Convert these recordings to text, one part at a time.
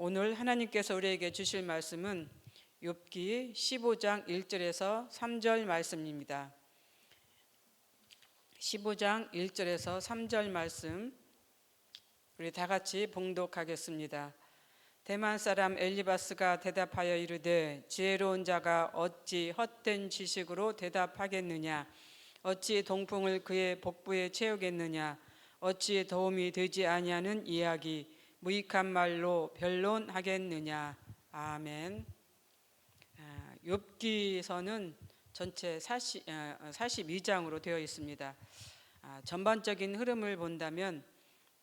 오늘 하나님께서 우리에게 주실 말씀은 욥기 15장 1절에서 3절 말씀입니다. 15장 1절에서 3절 말씀 우리 다 같이 봉독하겠습니다. 대만 사람 엘리바스가 대답하여 이르되 지혜로운 자가 어찌 헛된 지식으로 대답하겠느냐? 어찌 동풍을 그의 복부에 채우겠느냐? 어찌 도움이 되지 아니하는 이야기 무익한 말로 변론하겠느냐? 아멘. 욥기서는 전체 42장으로 되어 있습니다. 전반적인 흐름을 본다면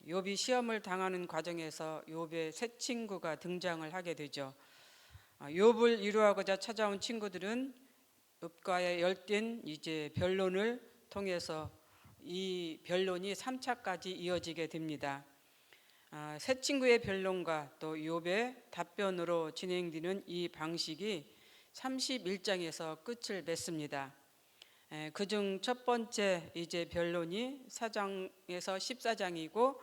욥이 시험을 당하는 과정에서 욥의 새 친구가 등장을 하게 되죠. 욥을 위로하고자 찾아온 친구들은 욥과의 열띤 변론을 통해서 이 변론이 3차까지 이어지게 됩니다. 새 친구의 변론과 또 욥의 답변으로 진행되는 이 방식이 31장에서 끝을 맺습니다. 그중 첫 번째 변론이 4장에서 14장이고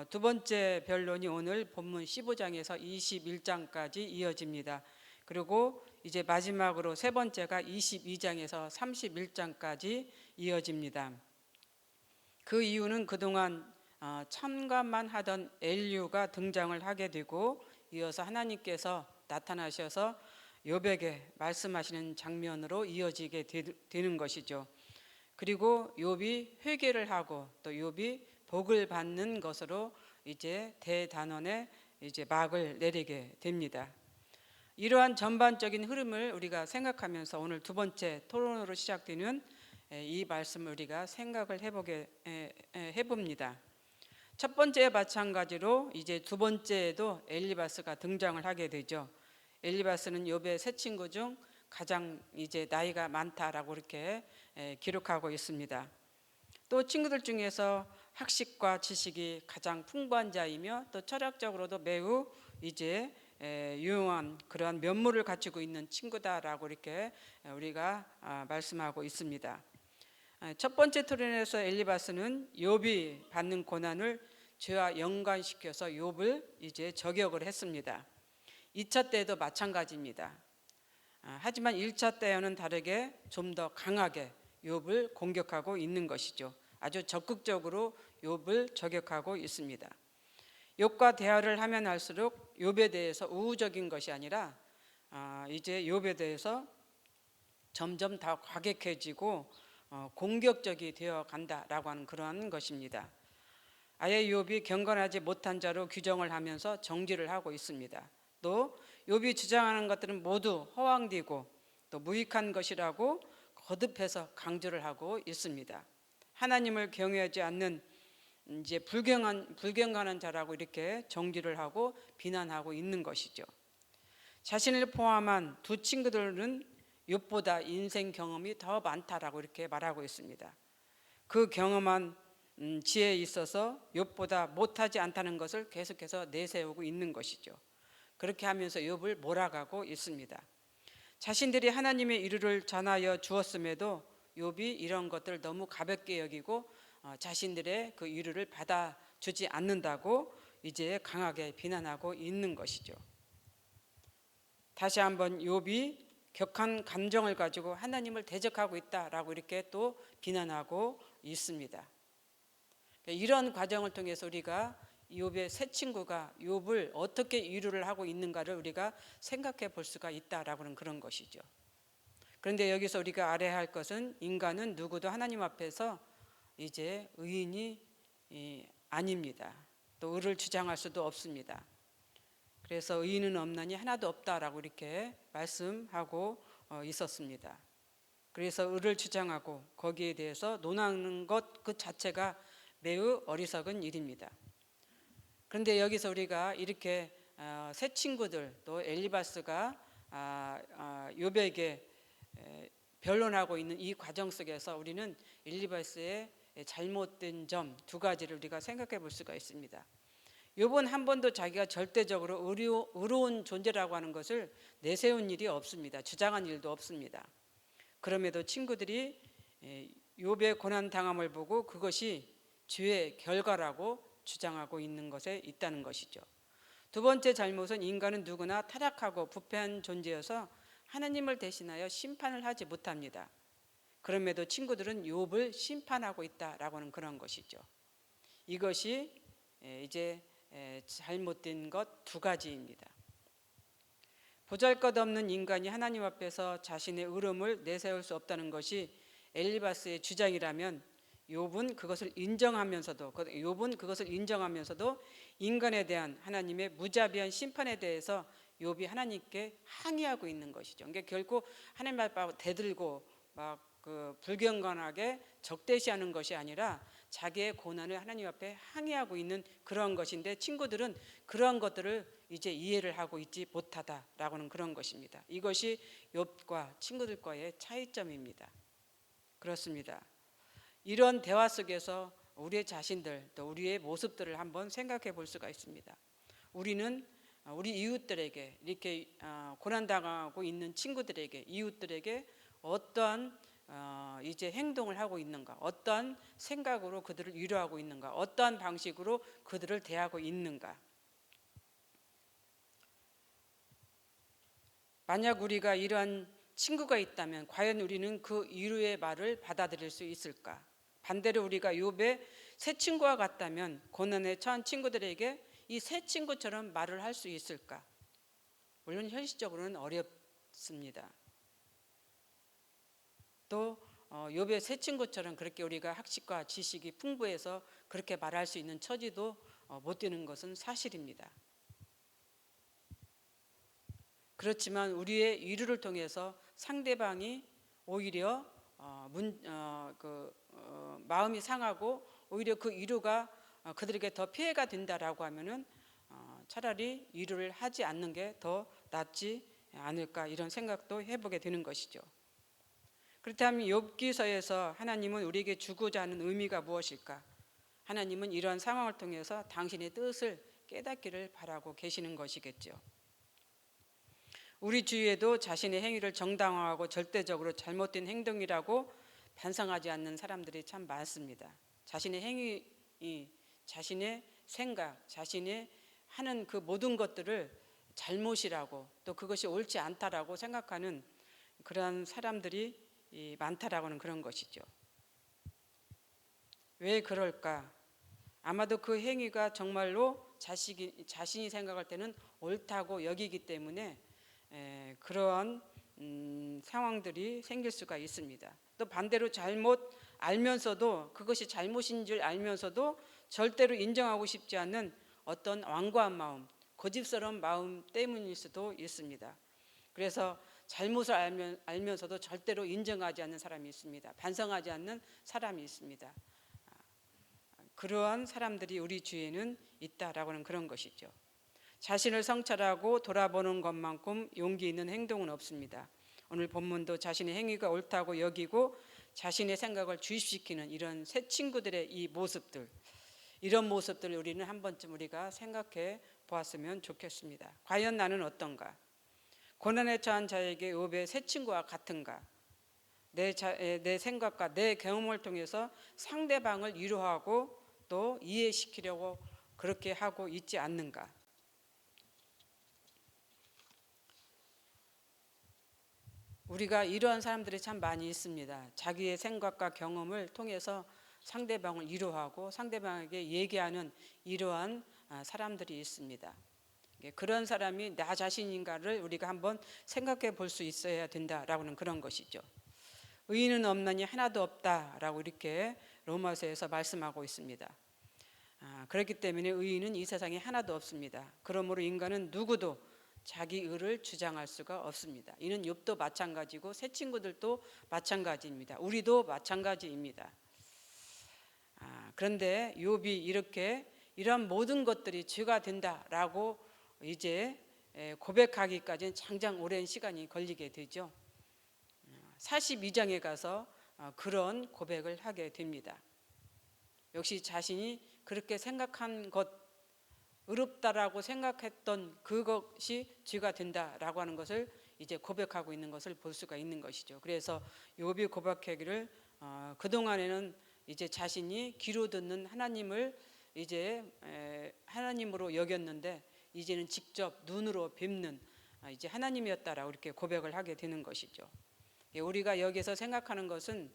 두 번째 변론이 오늘 본문 15장에서 21장까지 이어집니다. 그리고 이제 마지막으로 세 번째가 22장에서 31장까지 이어집니다. 그 이유는 그동안 참관만 하던 엘리후가 등장을 하게 되고 이어서 하나님께서 나타나셔서 욥에게 말씀하시는 장면으로 이어지게 되는 것이죠. 그리고 욥이 회개를 하고 또 욥이 복을 받는 것으로 이제 대단원의 막을 내리게 됩니다. 이러한 전반적인 흐름을 우리가 생각하면서 오늘 두 번째 토론으로 시작되는 이 말씀을 우리가 생각을 해봅니다. 첫 번째와 마찬가지로 이제 두 번째에도 엘리바스가 등장을 하게 되죠. 엘리바스는 욥의 세 친구 중 가장 나이가 많다라고 이렇게 기록하고 있습니다. 또 친구들 중에서 학식과 지식이 가장 풍부한 자이며 또 철학적으로도 매우 유용한 그러한 면모를 갖추고 있는 친구다라고 이렇게 우리가 말씀하고 있습니다. 첫 번째 토론에서 엘리바스는 욥이 받는 고난을 죄와 연관시켜서 욥을 저격을 했습니다. 2차 때도 마찬가지입니다. 하지만 1차 때와는 다르게 좀 더 강하게 욥을 공격하고 있는 것이죠. 아주 적극적으로 욥을 저격하고 있습니다. 욥과 대화를 하면 할수록 욥에 대해서 우호적인 것이 아니라 이제 욥에 대해서 점점 더 과격해지고 공격적이 되어 간다라고 하는 그러한 것입니다. 아예 욥이 경건하지 못한 자로 규정을 하면서 정죄를 하고 있습니다. 또 욥이 주장하는 것들은 모두 허황되고 또 무익한 것이라고 거듭해서 강조를 하고 있습니다. 하나님을 경외하지 않는 불경건한 자라고 이렇게 정죄를 하고 비난하고 있는 것이죠. 자신을 포함한 두 친구들은 욥보다 인생 경험이 더 많다라고 이렇게 말하고 있습니다. 그 경험한 지혜에 있어서 욥보다 못하지 않다는 것을 계속해서 내세우고 있는 것이죠. 그렇게 하면서 욥을 몰아가고 있습니다. 자신들이 하나님의 의를 전하여 주었음에도 욥이 이런 것들을 너무 가볍게 여기고 자신들의 그 의를 받아주지 않는다고 이제 강하게 비난하고 있는 것이죠. 다시 한번 욥이 격한 감정을 가지고 하나님을 대적하고 있다라고 이렇게 또 비난하고 있습니다. 이런 과정을 통해서 우리가 욥의 새 친구가 욥을 어떻게 위로를 하고 있는가를 우리가 생각해 볼 수가 있다라고 하는 그런 것이죠. 그런데 여기서 우리가 알아야 할 것은 인간은 누구도 하나님 앞에서 의인이 아닙니다. 또 의를 주장할 수도 없습니다. 그래서 의인은 없나니 하나도 없다라고 이렇게 말씀하고 있었습니다. 그래서 의를 주장하고 거기에 대해서 논하는 것 그 자체가 매우 어리석은 일입니다. 그런데 여기서 우리가 이렇게 새 친구들 또 엘리바스가 욥에게 변론하고 있는 이 과정 속에서 우리는 엘리바스의 잘못된 점 두 가지를 우리가 생각해 볼 수가 있습니다. 욥은 한 번도 자기가 절대적으로 의로운 존재라고 하는 것을 내세운 일이 없습니다. 주장한 일도 없습니다. 그럼에도 친구들이 욥의 고난 당함을 보고 그것이 죄의 결과라고 주장하고 있는 것에 있다는 것이죠. 두 번째 잘못은 인간은 누구나 타락하고 부패한 존재여서 하나님을 대신하여 심판을 하지 못합니다. 그럼에도 친구들은 욥을 심판하고 있다라고 하는 그런 것이죠. 이것이 이제 잘못된 것 두 가지입니다. 보잘것없는 인간이 하나님 앞에서 자신의 의로움을 내세울 수 없다는 것이 엘리바스의 주장이라면 욥은 그것을 인정하면서도 인간에 대한 하나님의 무자비한 심판에 대해서 욥이 하나님께 항의하고 있는 것이죠. 그러니까 결코 하나님 앞에 대들고 막 불경건하게 적대시하는 것이 아니라 자기의 고난을 하나님 앞에 항의하고 있는 그런 것인데, 친구들은 그런 것들을 이제 이해를 하고 있지 못하다라고는 그런 것입니다. 이것이 욥과 친구들과의 차이점입니다. 그렇습니다. 이런 대화 속에서 우리의 자신들, 또 우리의 모습들을 한번 생각해 볼 수가 있습니다. 우리는 우리 이웃들에게, 이렇게 고난당하고 있는 친구들에게, 이웃들에게 어떠한 이제 행동을 하고 있는가, 어떠한 생각으로 그들을 위로하고 있는가, 어떠한 방식으로 그들을 대하고 있는가. 만약 우리가 이러한 친구가 있다면 과연 우리는 그 위로의 말을 받아들일 수 있을까? 반대로 우리가 욥의 새 친구와 같다면 고난에 처한 친구들에게 이 새 친구처럼 말을 할 수 있을까? 물론 현실적으로는 어렵습니다. 또 욥의 새 친구처럼 그렇게 우리가 학식과 지식이 풍부해서 그렇게 말할 수 있는 처지도 못 되는 것은 사실입니다. 그렇지만 우리의 위로를 통해서 상대방이 오히려 마음이 상하고 오히려 그 위로가 그들에게 더 피해가 된다라고 하면은 차라리 위로를 하지 않는 게 더 낫지 않을까, 이런 생각도 해보게 되는 것이죠. 그렇다면 욥기서에서 하나님은 우리에게 주고자 하는 의미가 무엇일까? 하나님은 이러한 상황을 통해서 당신의 뜻을 깨닫기를 바라고 계시는 것이겠죠. 우리 주위에도 자신의 행위를 정당화하고 절대적으로 잘못된 행동이라고 반성하지 않는 사람들이 참 많습니다. 자신의 행위, 자신의 생각, 자신의 하는 그 모든 것들을 잘못이라고, 또 그것이 옳지 않다라고 생각하는 그런 사람들이 많다라고 하는 그런 것이죠. 왜 그럴까? 아마도 그 행위가 정말로 자신이 생각할 때는 옳다고 여기기 때문에 그러한 상황들이 생길 수가 있습니다. 또 반대로 잘못 알면서도, 그것이 잘못인 줄 알면서도 절대로 인정하고 싶지 않는 어떤 완고한 마음, 고집스러운 마음 때문일 수도 있습니다. 그래서 잘못을 알면서도 절대로 인정하지 않는 사람이 있습니다. 반성하지 않는 사람이 있습니다. 그러한 사람들이 우리 주위에는 있다라고 하는 그런 것이죠. 자신을 성찰하고 돌아보는 것만큼 용기 있는 행동은 없습니다. 오늘 본문도 자신의 행위가 옳다고 여기고 자신의 생각을 주입시키는 이런 새 친구들의 이 모습들, 이런 모습들을 우리는 한 번쯤 우리가 생각해 보았으면 좋겠습니다. 과연 나는 어떤가? 고난에 처한 자에게 욥의 새 친구와 같은가? 내 생각과 내 경험을 통해서 상대방을 위로하고 또 이해시키려고 그렇게 하고 있지 않는가? 우리가 이러한 사람들이 참 많이 있습니다. 자기의 생각과 경험을 통해서 상대방을 위로하고 상대방에게 얘기하는 이러한 사람들이 있습니다. 그런 사람이 나 자신인가를 우리가 한번 생각해 볼 수 있어야 된다라고는 그런 것이죠. 의인은 없나니 하나도 없다라고 이렇게 로마서에서 말씀하고 있습니다. 그렇기 때문에 의인은 이 세상에 하나도 없습니다. 그러므로 인간은 누구도 자기 의를 주장할 수가 없습니다. 이는 욥도 마찬가지고 새 친구들도 마찬가지입니다. 우리도 마찬가지입니다. 그런데 욥이 이렇게 이런 모든 것들이 죄가 된다라고 이제 고백하기까지는 장장 오랜 시간이 걸리게 되죠. 42장에 가서 그런 고백을 하게 됩니다. 역시 자신이 그렇게 생각한 것, 의롭다라고 생각했던 그것이 죄가 된다라고 하는 것을 이제 고백하고 있는 것을 볼 수가 있는 것이죠. 그래서 욥이 고백하기를 그동안에는 이제 자신이 귀로 듣는 하나님을 이제 하나님으로 여겼는데 이제는 직접 눈으로 뵙는 이제 하나님이었다라고 이렇게 고백을 하게 되는 것이죠. 우리가 여기서 생각하는 것은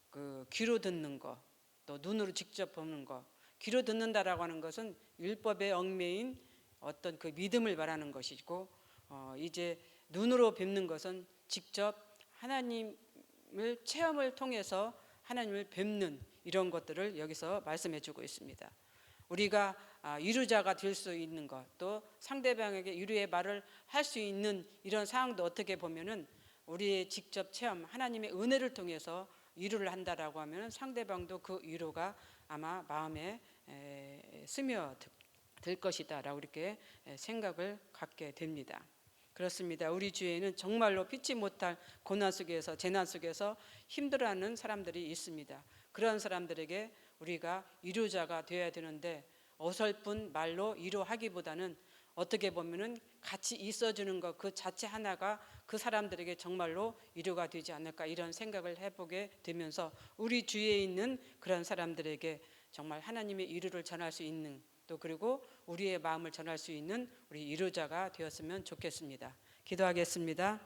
그 귀로 듣는 거, 또 눈으로 직접 보는 거. 귀로 듣는다라고 하는 것은 율법의 얽매인 어떤 그 믿음을 말하는 것이고, 이제 눈으로 뵙는 것은 직접 하나님을 체험을 통해서 하나님을 뵙는 이런 것들을 여기서 말씀해주고 있습니다. 우리가 위로자가 될 수 있는 것, 또 상대방에게 위로의 말을 할 수 있는 이런 상황도 어떻게 보면은 우리의 직접 체험, 하나님의 은혜를 통해서 위로를 한다라고 하면 상대방도 그 위로가 아마 마음에 스며들 것이다라고 이렇게 생각을 갖게 됩니다. 그렇습니다. 우리 주위에는 정말로 피치 못할 고난 속에서, 재난 속에서 힘들어하는 사람들이 있습니다. 그런 사람들에게 우리가 위로자가 되어야 되는데, 어설픈 말로 위로하기보다는 어떻게 보면은 같이 있어주는 것 그 자체 하나가 그 사람들에게 정말로 위로가 되지 않을까, 이런 생각을 해보게 되면서 우리 주위에 있는 그런 사람들에게 정말 하나님의 위로를 전할 수 있는, 또 그리고 우리의 마음을 전할 수 있는 우리 위로자가 되었으면 좋겠습니다. 기도하겠습니다.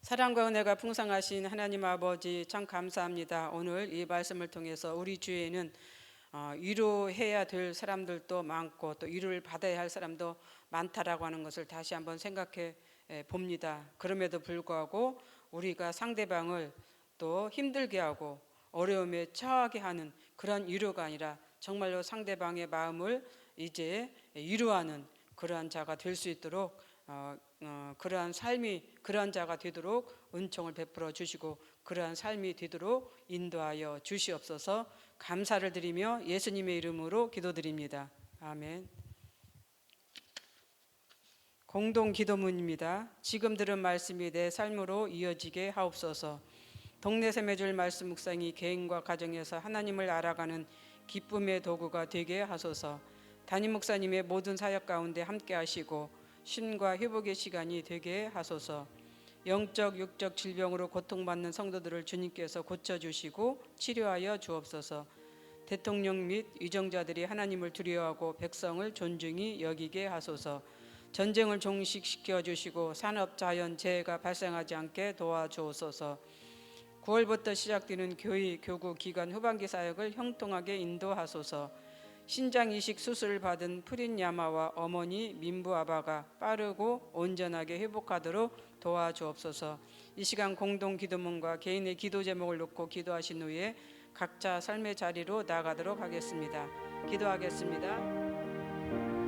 사랑과 은혜가 풍성하신 하나님 아버지, 참 감사합니다. 오늘 이 말씀을 통해서 우리 주위에는 위로해야 될 사람들도 많고, 또 위로를 받아야 할 사람도 많다라고 하는 것을 다시 한번 생각해 봅니다. 그럼에도 불구하고 우리가 상대방을 또 힘들게 하고 어려움에 처하게 하는 그런 위로가 아니라 정말로 상대방의 마음을 이제 위로하는 그러한 자가 될 수 있도록 그러한 삶이, 그러한 자가 되도록 은총을 베풀어 주시고 그러한 삶이 되도록 인도하여 주시옵소서. 감사를 드리며 예수님의 이름으로 기도드립니다. 아멘. 공동 기도문입니다. 지금 들은 말씀이 내 삶으로 이어지게 하옵소서. 동네 샘매줄 말씀 묵상이 개인과 가정에서 하나님을 알아가는 기쁨의 도구가 되게 하소서. 담임 목사님의 모든 사역 가운데 함께 하시고 쉼과 회복의 시간이 되게 하소서. 영적 육적 질병으로 고통받는 성도들을 주님께서 고쳐주시고 치료하여 주옵소서. 대통령 및 위정자들이 하나님을 두려워하고 백성을 존중히 여기게 하소서. 전쟁을 종식시켜 주시고 산업 자연 재해가 발생하지 않게 도와주옵소서. 9월부터 시작되는 교회 교구 기간 후반기 사역을 형통하게 인도하소서. 신장 이식 수술을 받은 프린 야마와 어머니 민부 아바가 빠르고 온전하게 회복하도록 도와주옵소서. 이 시간 공동 기도문과 개인의 기도 제목을 놓고 기도하신 후에 각자 삶의 자리로 나가도록 하겠습니다. 기도하겠습니다.